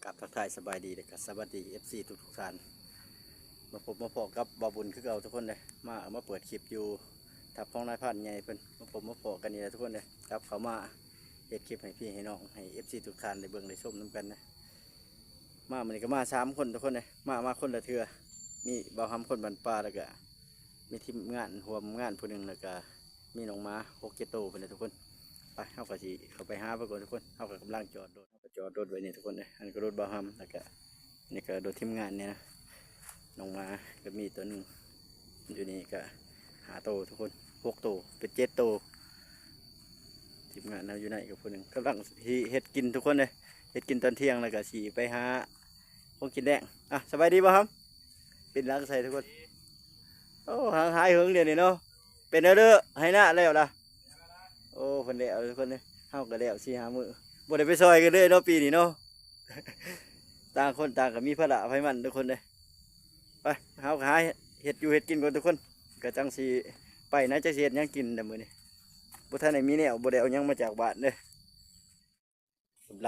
กับทักทายสบายดีเลยกับสวัสดีFC ทุกท่านมาพบมาพอกับบาบุญคือเราทุกคนเลยมาเปิดคลิปอยู่ทับของนายพันไงเพิ่นมาพบมาพอกันนี่แหละทุกคนเลยครับเขามาเฮ็ดคลิปให้พี่ให้น้องให้ FC ทุกท่านได้เบิ่งได้ชมน้ำกันนะมันนี้ก็มา3 คนทุกคนเลยมาคนละเทือมีบ่าวหำคนบันปลาแล้วก็มีทีมงานรวมงานผู้หนึ่งแล้วก็มีน้องม้า6-7 ตัวเป็นทุกคนไปเข้ากับสิเขาไปหาไปก่อนทุกคนเข้ากับกำลังจอดรถจอดรถไว้นี่ทุกคนเลยอันก็รถบ่าวหำแล้วก็นี่ก็รถทีมงานเนี่ยนะน้องม้าก็มีตัวหนึ่งอยู่นี่ก็5 ตัวทุกคน6 ตัวเป็น7 ตัวทีมงานเราอยู่ไหนกับผู้หนึ่งกำลังเฮ็ดกินทุกคนเลยเฮ็ดกินตอนเที่ยงแล้วก็สีไปหาของกินแดงสบายดีบ่ครับเป็นรังใส่ทุกคนโอ้ห่างหายเหิงเดี๋ยวนี้เนาะเป็นเด้อให้หน้าแล้วล่ะโอ้เพิ่นแล้วทุกคนเลยเฮาก็แล้ว4-5 มื้อบ่ได้ไปซอยกันเลยเนาะปีนี้เนาะ ต่างคนต่างก็มีภาระไฟมันทุกคนเลยไปเฮาก็หาเฮ็ดอยู่เฮ็ดกินก่อนทุกคนก็จังสิไปนะจะเฮ็ดหยังกินแต่มื้อนี้บ่ทันได้มีแนวบ่ได้เอาหยังมาจากบ้านเด้อกำ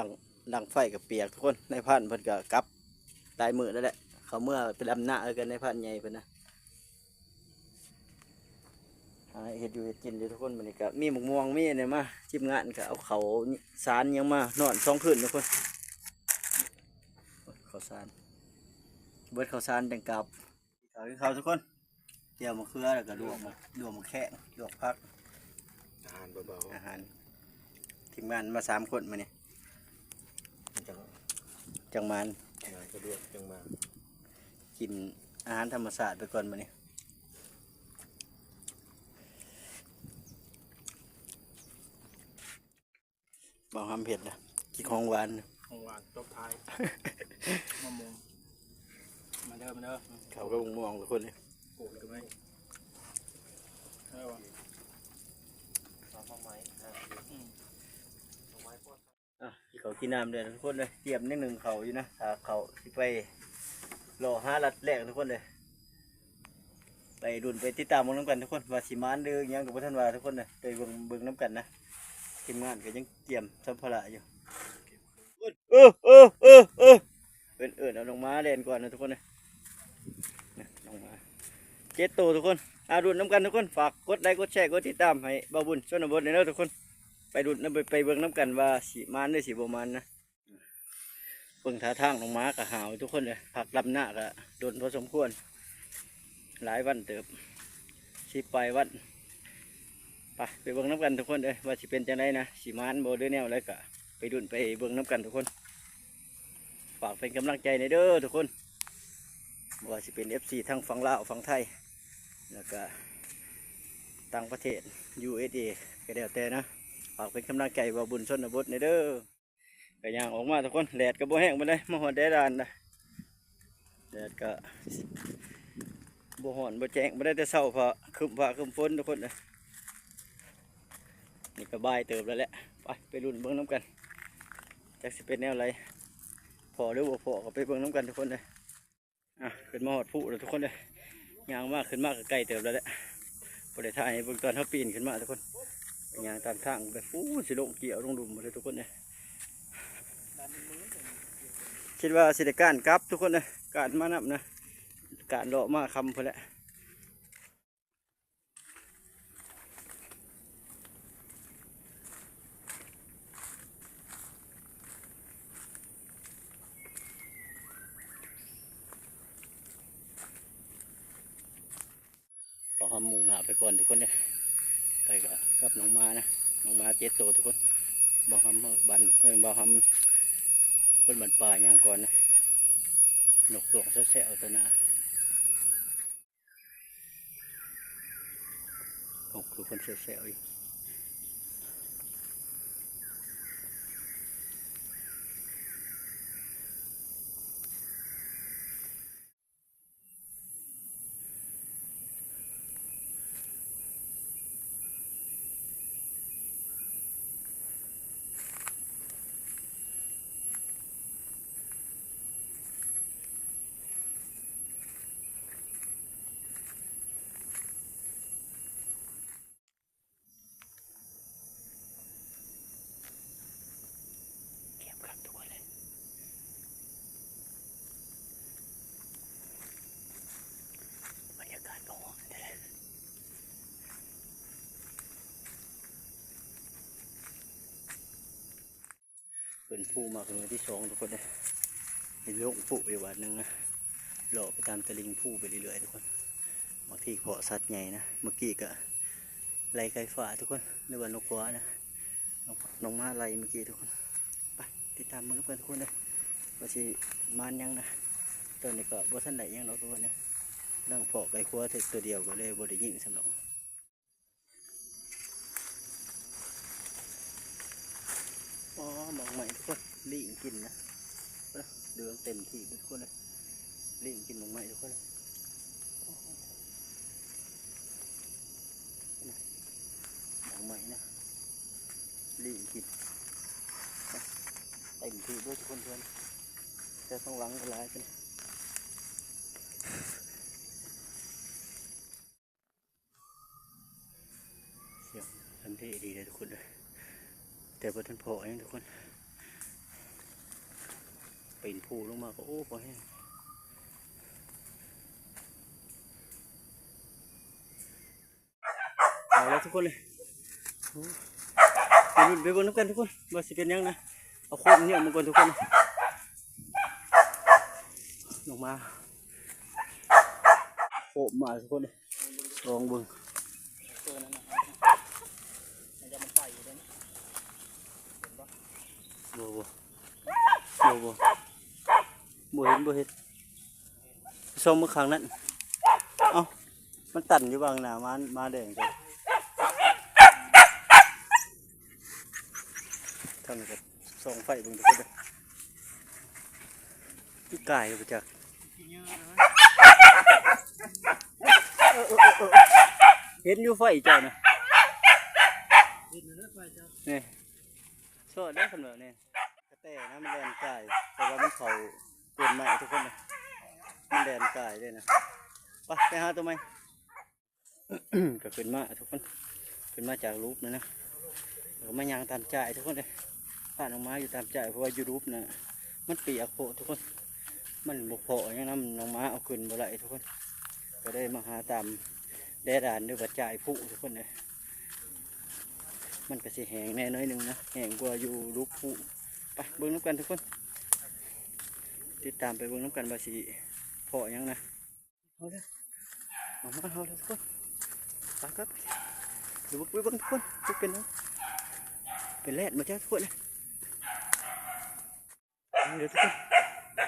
ลังไฟกับเปียกทุกคนในพันเพิ่นก็กลับหลายมื้อแล้วแหละเขาเมื่อไปลำหน้ากันในพันใหญ่เพิ่นนะเฮ็ดอยู่เฮ็ดกินอยู่ทุกคนมื้อนี้ก็มีหมกม่วงมีอันนี้มาทีมงานก็เอาเขาสารยังมานอน2 คืนทุกคนเขาสารเบิดเขาสารจังกับเขาทุกคนเดี๋ยวมะเขือแล้วก็ลวกมะแข้งลวกผักอาหารเบาๆอาหารทีมงานมา3 คนมื้อนี้จังมันสะดวกจังมากินอาหารธรรมชาติไปก่อนมื้อนี้บ่ทำเผ็ดนะกินของหวานตบท้ายมะม่วงมาเด้อเขาก็มองทุกคนเลยโอ้ยก็ไม่ที่เขากินน้ำเดือดทุกคนเลยเตรียมนิดหนึ่งเขาอยู่นะถ้าเขาที่ไปรอ5 ลัดแรกทุกคนเลยไปดุนไปติดตามมองน้ำกันทุกคนว่าสีมานเดือยังกับพัฒนวาทุกคนเลยไปเบิ่งน้ำกันนะทีมงานก็ยังเตรียมสัมภาระอยู่เป็นเอาลงมาเล่นก่อนนะทุกคนเลยลงมา7 ตัวทุกคนดุนน้ำกันทุกคนฝากกดไลค์กดแชร์กดติดตามให้บ่าวบุญชนบทในเด้อทุกคนไปดุนไปเบิ่งน้ำกันว่าสีมานหรือสีโบมานนะเบิ่งท่าทางลงมากับหาวทุกคนเลยผักลำหน้าก็โดนพอสมควรหลายวันเติบ10 ปลายวันไปเบิ่งน้ำกันทุกคนเลยว่าสิเป็นจังไดนะสีมานโบเดอร์แนวแล้วก็ไปดุนไปเบิ่งน้ำกันทุกคนฝากเป็นกำลังใจในเด้อทุกคนว่าสิเป็น FC ทั้งฝั่งลาวฝั่งไทยแล้วก็ต่างประเทศ USA ก็แล้วแต่นะฝากเป็นกำลังใจบ่าวบุญชนบทในเด้อก็ย่างออกมาทุกคนแดดก็บ่แห้งไปเลยมาหอดแดดดานนะแดดก็บ่หอนบ่แจ้งบ่ได้แต่เช้าเพราะคึมฝนทุกคนเลยนี่ก็บ่ายเติบแล้วแหละไปรุ่นเบิ่งน้ำกันจักสิเป็นแนวอะไรพอหรือบ่พอก็ไปเบิ่งน้ำกันทุกคนเลยขึ้นมาหอดผู้แล้วทุกคนเลยย่างมากขึ้นมากก็ใกล้เติบแล้วแหละบ่ได้ถ่ายให้เบิ่งตอนเขาปีนขึ้นมาทุกคนย่างตามทางไปสิลงเกี่ยวลงดุมหมดเลยทุกคนเลยคิดว่าสิได้การกลับทุกคนเลยการมานับนะการเลาะมาคำพอแล้วต่อหำมุงหาไปก่อนทุกคนเลยไปกับน้องมานะน้องมา7 ตัวทุกคนบ่หำบันบ่หำคนบันป่าอย่างก่อนนะนกหลวงแซ่ๆตัวหน้าของคือคนแซ่ๆอยู่ เป็นผู้มาเป็นวันที่สองทุกคนเลยมีโลกผู้อยู่วันหนึ่งนะหลอกไปตามตะลิงผู้ไปเรื่อยๆทุกคนบางทีเพาะสัตว์ใหญ่นะเมื่อกี้ก็ไล่ไก่ฝาทุกคนในวันนกขวานะน้องมาไล่เมื่อกี้ทุกคนไปติดตามมันทุกคนเลยว่าสิมานยังนะตอนนี้ก็บ่ทันไหนยังเนาะทุกคนเนี่ยนั่งเพาะไก่ขวาตัวเดียวก็เลยบ่ได้ยิงสำหรับอ๋อมองใหม่ทุกคนลิงกินนะเดืองเต็มที่ทุกคนเลยลิงกินมองใหม่ทุกคนเลยมองใหม่นะลิงกินเต็มที่ด้วยทุกคนเพื่อนจะต้องหลังกันหลายกันเสียงทันทีดีเลยทุกคนเลยแต่พอท่านพอเองทุกคนปีนภูลงมาก็โอ้พอแห้งเอาแล้วทุกคนเลยไปบนน้ำกันทุกคนว่าสิเป็นยังนะเอาโคมเนี่ยมันก่อนทุกคนลงมาโคมมาทุกคนเลยลองเบิ่งตัวนั้นนะมันจะมันใส่อยู่ด้วยนะเห็นปะ บ่เห็นส้มมือข้างนั้นเอ้ามันตันอยู่บางหนามาแดงจ้ะท่านก็ส่องไฟเบิ่งทุกคนเลยพี่กายไปจากเห็นอยู่ไฟเจ้านะนี่โซ่ได้ขนาดนี้กระแตนะมันแดนกายแต่ว่ามันเขาเปลี่ยนใหม่ทุกคนเลยมันแดนกายด้วยนะไปหาตัวใหม่ ก็ขึ้นมาทุกคนขึ้นมาจากรูปนะแล้วมายางตามจ่ายทุกคนเลยผ่านออกมาอยู่ตามจ่ายเพราะว่ายูรูปนะมันเปียกโผทุกคนมันบกโผอย่างนั้นน้องม้าเอาขึ้นบ่ไหลทุกคนก็ได้มาหาตามแดดานด้วยบัดจ่ายผู้ทุกคนเลยมันก็สิแห้งแน่น้อยหนึ่งนะแห้งกว่าอยู่รูปผู้ไปเบิ้งน้ำกันทุกคนติดตามไปเบิ้งน้ำกันบาสีโผยังนะเอาเลยเอามาเอาเลยทุกคนไปครับดูเบิ้งทุกคนทุกเป็นนะเป็นแรดมาเจ้าทุกคนเลยเดี๋ยวทุกคน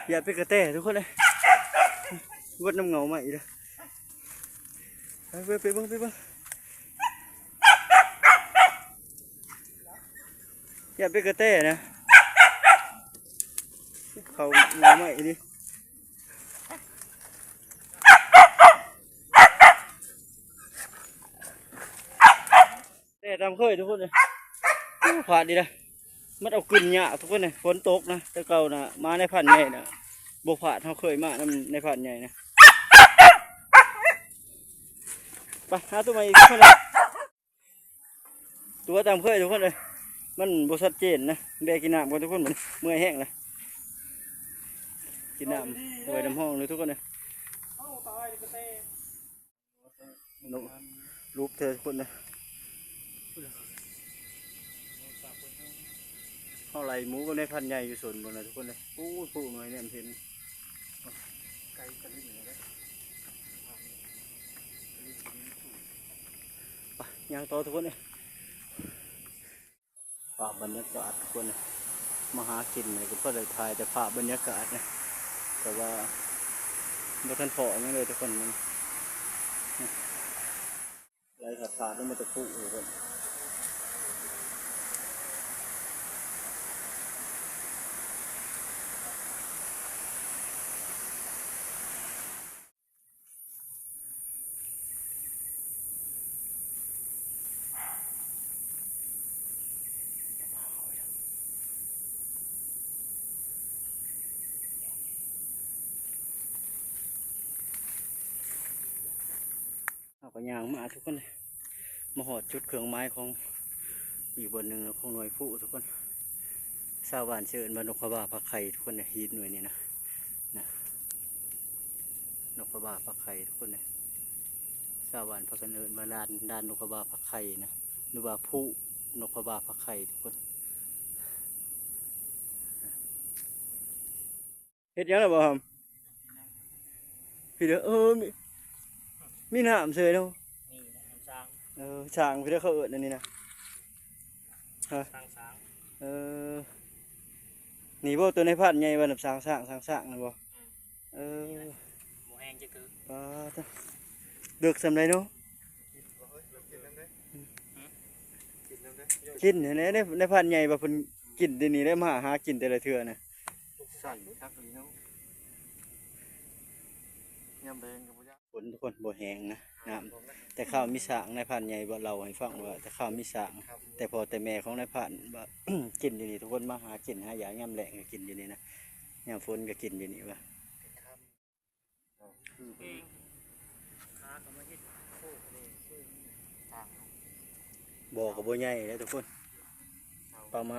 อย่าไปกระแตทุกคนเลยวัดน้ำเงาใหม่เลยไปเบิ้งอย่าไปกระแตนะเขาเงาใหม่ดิแต่ตามเคยทุกคนเลยผ่านดีนะมันเอากลิ่นหยาทุกคนเลยฝนตกนะแต่เก่านะมาในพันใหญ่นะบกผ่านเขาเคยมาในพันใหญ่นะไปหาตัวใหม่อีกทุกคนเลยตัวตามเคยทุกคนเลยมันบชัดเจนนะแบกินน้ำกันทุกคนเหมือนเมื่อยแห้งเลยกินน้ำไว้น้ำห้องเลยทุกคนเลยรูปเธอทุกคนเลยเท่าไรหมูก็ในพันใหญ่อยู่ส่วนบนเลยทุกคนเลยปูหน่อยเนี่ยมันเห็นไก่กระดิ่งเลยไปย่างต่อทุกคนเลยภาพบรรยากาศทุกคนเลยมาหากินเลยก็เพื่อเลยถ่ายแต่ภาพบรรยากาศนะแต่ว่าไม่ทันพอยังเลยทุกคนมันไรขาดต้องมาตะปูทุกคนเอากระยางมาทุกคนเลยมาหอดจุดเครื่องไม้ของอีกบนหนึ่งของหน่วยผู้ทุกคนชาวบ้านเชิญมานกขบ้าพักไข่ทุกคนเนี่ยฮีทหน่วยนี้นะนกขบ้าพักไข่ทุกคนเนี่ยชาวบ้านพักกันเอิญมาด้านนกขบ้าพักไข่นะหรือว่าผู้นกขบ้าพักไข่ทุกคน ฮ็ดหยังล่ะบ่ครับพี่เด้อมีน้ำเฉยเนาะ นี่นะน้ำช้าง ช่างพี่เด้อเขาเอิ้นอันนี้นะ ช้าง เออนี่บ่ตัวในพันใหญ่ว่าน้ำสร้างนั่นบ่หมูแห้งจะคือ ปลาตะเดือกสำไรเนาะกินเนี่ยในพันใหญ่ว่าเพิ่นกินเดี๋ยวนี้ได้มาหากินแต่ละเทื่อนะสั่นคักเลยเนาะยามแดงก็บ่ยากฝนทุกคนบ่แห้งนะน้ำแต่ข้าวมีสร้างในพันใหญ่บ่เล่าให้ฟังว่าแต่ข้าวมีสร้างแต่พอแต่แม่ของนายพันว่า กินอยู่นี่ทุกคนมาหากินหาอย่างยามแลงก็กินอยู่นี่นะยามฝนก็กินอยู่นี่ว่า เองค้าก็มาเฮ็ดโคกเลยช่วยต่าง บ่อกับบ่ใหญ่เลยทุกคนประม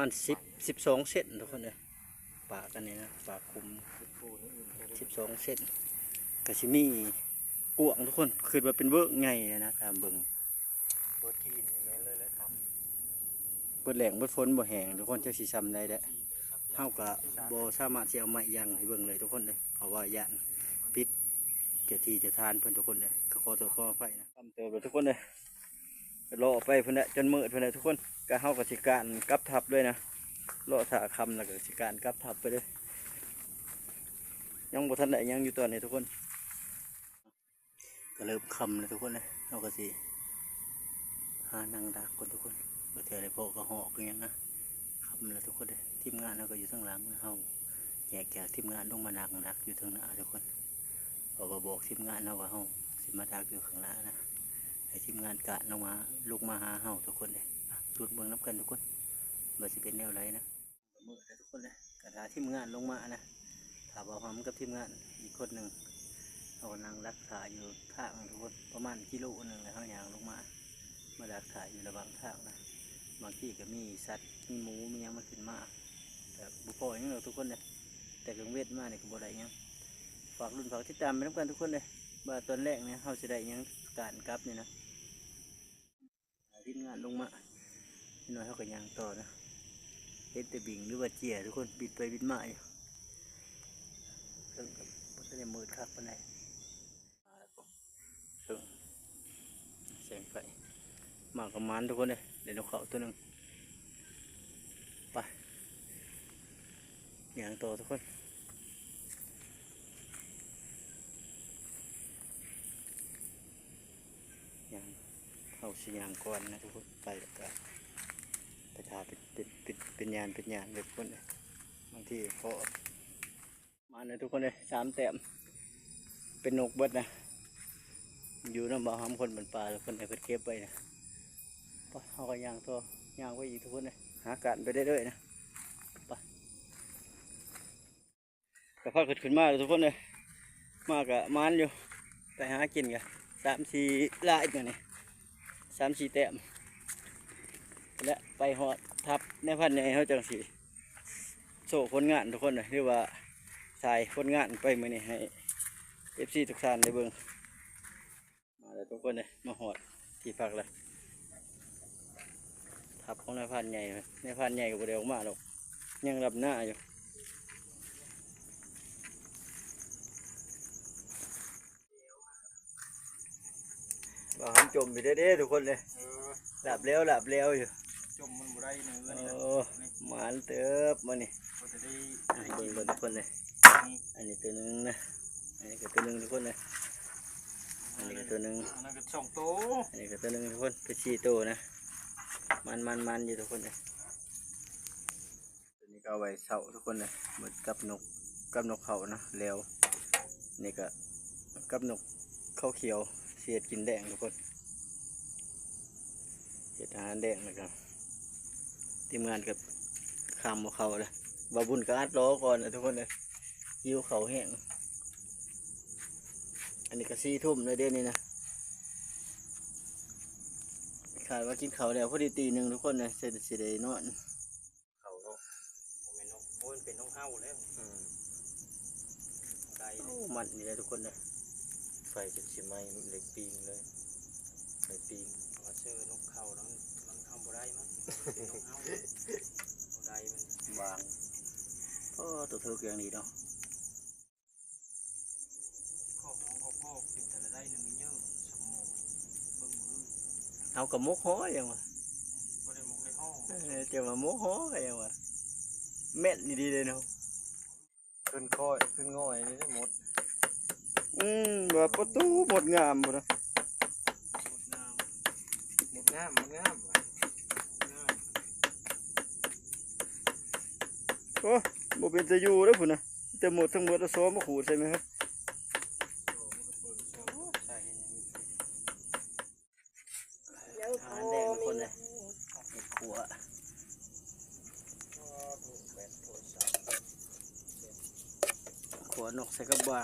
าณ12 เซนทุกคนเลยปากกันนี่นะปากคุม12 เซนก็สิมีกวางทุกคนคือว่าเป็นเวิร์กใหญ่นะตามเบิ่ง บดที่นี่แม่นเลยแล้วครับ เบิดแหลงเบิดฝนบ่แห้งทุกคนจะสิซ้ำได้แหละเฮาก็บ่สามารถสิเอาไม้ยังให้เบิ่งเลยทุกคนเลยเพราะว่าย่านพิษเจ้าที่เจ้าทานเพิ่นทุกคนเลยก็ขอโทษขออภัยนะทำเติบเลยทุกคนเลยรอไปเพิ่นน่ะจนมืดเพิ่นน่ะทุกคนก็เฮาก็สิการกลับทับด้วยนะรอถ่าค่ำแล้วก็สิการกลับทับไปเลยยังบ่ทันได้ยังอยู่ตอนนี้ทุกคนก็เริ่มค่ำแล้วทุกคนเลยเฮาก็สิหานั่งดักคนทุกคนบ่เทื่อได้พอก็หอกคือหยังนะค่ำแล้วทุกคนเลยทีมงานเฮาก็อยู่ข้างหลังเฮาแยกจากทีมงานลงมาดักอยู่ทางหน้าทุกคนเพราะว่าบอกทีมงานเฮาว่าเฮาสิมาดักอยู่ข้างหน้านะให้ทีมงานกะลงมาลุกมาหาเฮาทุกคนเลยดูดเบิ่งน้ำกันทุกคนบ่สิเป็นแนวไรนะมือทุกคนเลยกระดาทีมงานลงมานะถามว่าพร้อมกับทีมงานอีกคนหนึ่งเขานั่งรักษาอยู่ทางทุกคนประมาณกิโลนึงเลยเขาย่างลงมารักษาอยู่ระหว่างทางนะบางที่ก็มีสัตว์มีหมูมียังมาขึ้นมาแต่บุพออย่างนี้เราทุกคนเลยแต่กังเวทมาเนี่ยก็บ่ได้ยังฝากรุ่นฝากติดตามไปน้ำกันทุกคนเลยว่าตอนแรกเนี่ยเขาจะได้ยังการกลับเนี่ยนะทีมงานลงมาพี่น้อยเขาก็ย่างต่อนะเฮ็ดแต่บิ่งหรือว่าเจี๋ยทุกคนบิดไปบิดมาอยู่เพิ่งกับมันจะได้มืดคักปานใดเพิ่งแสงไฟมากับมันทุกคนเลยเดี๋ยวเราเข้าตัวหนึ่งไปย่างต่อทุกคนย่างเข้าสิย่างก่อนนะทุกคนไปแล้วก็ไปทาเป็นยานเลยทุกคนเลยบางทีพอมาเลยทุกคนเลย3 แต้มเป็นนกเบิดนะอยู่น้ำบ่อห้ามคนบนป่าทุกคนเลยเพิ่นเก็บไปนะไปเอาก็ย่างตัวย่างไว้อีกทุกคนเลยหาการไปเรื่อยๆนะไปกระเพาะขึ้นมาเลยทุกคนเลยมากะมันอยู่ไปหากินกัน3-4 ลายตัวนี้3-4 แต้มและไปหอดทับในพันใหญ่เขาจังสีโซ่คนงานทุกคนเลยหรือว่าสายคนงานไปมือนี่ให้FC ทุกท่านได้เบิ่งมาแล้วทุกคนเลยมาหอดที่พักเลยทับของในพันใหญ่ในพันใหญ่ก็บ่ได้ออกมาหรอกยังรับหน้าอยู่บ่ทำจมไปเด้ๆทุกคนเลยหลับแล้วอยู่ จมมันบ่ได้เนื้อนี่ โอ้หมานเติบมานี่ ก็จะได้ เบิ่งทุกคนเลยอันนี้ตัวหนึงนะอันนี้ก็ตัวหนึงทุกคนเลยอันนี้ก็ตัวหนึง อันนั้นก็2 ตัว อันนี้ก็ตัวหนึงทุกคนเป็น4 ตัวนะมันอยู่ทุกคนเลยตัวนี้ก็เอาไว้เสาทุกคนเลยเหมือนกับนกเขานะแล้วนี่ก็กับนกเขาเขียวเสียดกินแดงทุกคนเสียดอาหารแดงนะครับทีมงานกับคำของเขาเลยบาบุญก็อัดล้อก่อนนะทุกคนเลยยิ้วเขาแห้งอันนี้ก็4 ทุ่มเลยเดี๋ยวนี้นะขาดว่ากินเขาวแล้วพอดีตี 1ทุกคนเลยเสร็จสิได้นอน เขาเนาะบ่แม่นนกโอ้ยเป็นนกเฮาแล้วได้ โอ้มันนี่เลยทุกคนเลย ไฟเป็นชิไม้เล็กปิงเลยเล็กปิง ว่าชื่อนกเขาแล้วมันทำบ่ได้มั้งเป็นนกเฮาบ่ได้มัน บางโอ้ ตัวเธอเกลียงนี้เนาะ ก็เป็นแต่ละได้หนึ่งเยอะสมองเบิ่งมือ เอากับมุกฮ้อยังวะ ก็ได้มองในห้อง เจ้ามามุกฮ้อกันยังวะแม่นดีเลยเนาะ ขึ้นก้อยขึ้นง่อยนี่ได้หมด ว่าประตูหมดงามหมดนะ หมดน้ำ หมดงามหมดงาม น้ำ โอ้บ่เป็นจะอยู่แล้วพุ่นนะจะหมดทั้งหมดแล้วซ้อมมาขูดใช่ไหมครับ ใช่เห็นอย่างนี้ อาหารแดงทุกคนเลยเห็ดขัว แบตโทรศัพท์ ขัวนกใส่กับบา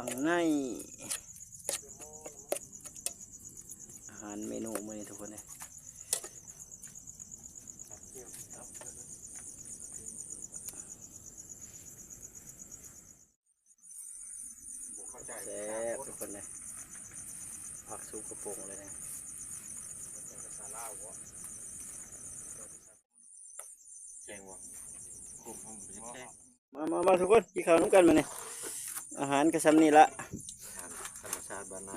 งง่ายอาหารเมนูมื้อนี้ทุกคนเลย เข้าใจ แซ่บทุกคนเลยผักซุปกระโปงเลยนะ ภาษาลาววะแจ้งวะกลุ่มผมเป็นแจ้ง มาทุกคนกินข้าวน้ำกันมาเนี่ยอาหารกระซำนี่ละ ธรรมชาติบ้านนา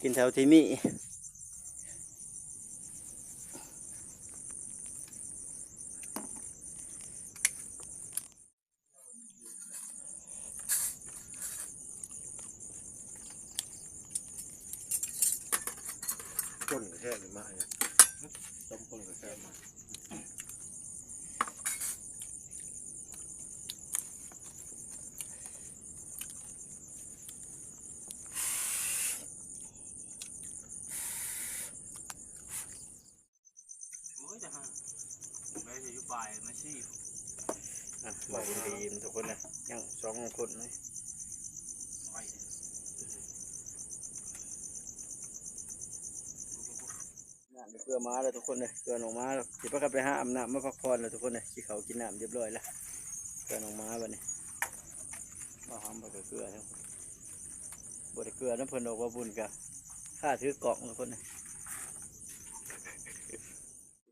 กินแถวที่มี ต้นกระแทกหรือมาเนี่ยต้มต้นกระแทกมา มือจะฮะได้จะอยู่ปลายมาชีพ บอกดีทุกคนเลยยัง2 คนเลย ไปเลย น้ำเกลือมาแล้วทุกคนเลยเกลือหนองม้าแล้วสิพากันไปหาอาบน้ำมาพักผ่อนแล้วทุกคนเลยกินข้าวกินน้ำเรียบร้อยแล้วเกลือหนองม้าบัดนี้มาหอมไปกับเกลือทั้งบดเกลือน้ำเพิ่นออกว่าบุญกะข้าถือกล่องทุกคนเลย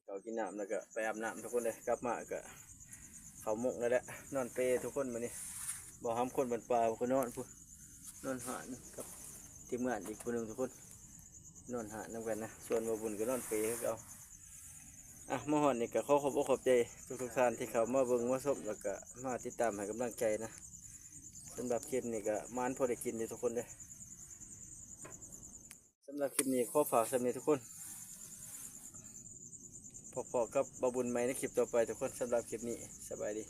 ข้าวกินน้ำแล้วก็ไปอาบน้ำทุกคนเลยกลับมาก็เขามุกแล้วแหละนอนเปรทุกคนมานี่บ่ห้ามคนบนป่าคนนอนพูนอนหานกับทีมงานอีกคนหนึ่งทุกคนนอนหานนำกันนะส่วนบ่บุญก็นอนเปรคือเอามาหอนนี่ก็ขอบขอบใจทุกท่านที่เขามาเบิ่งมาชมแล้วก็มาติดตามให้กำลังใจนะสำหรับคลิปนี้ก็มานพอได้กินอยู่ทุกคนเลยสำหรับคลิปนี้ขอฝากสำหรับทุกคนพอๆกับบาบุญไหมในคลิปต่อไปทุกคนสำหรับคลิปนี้สบายดี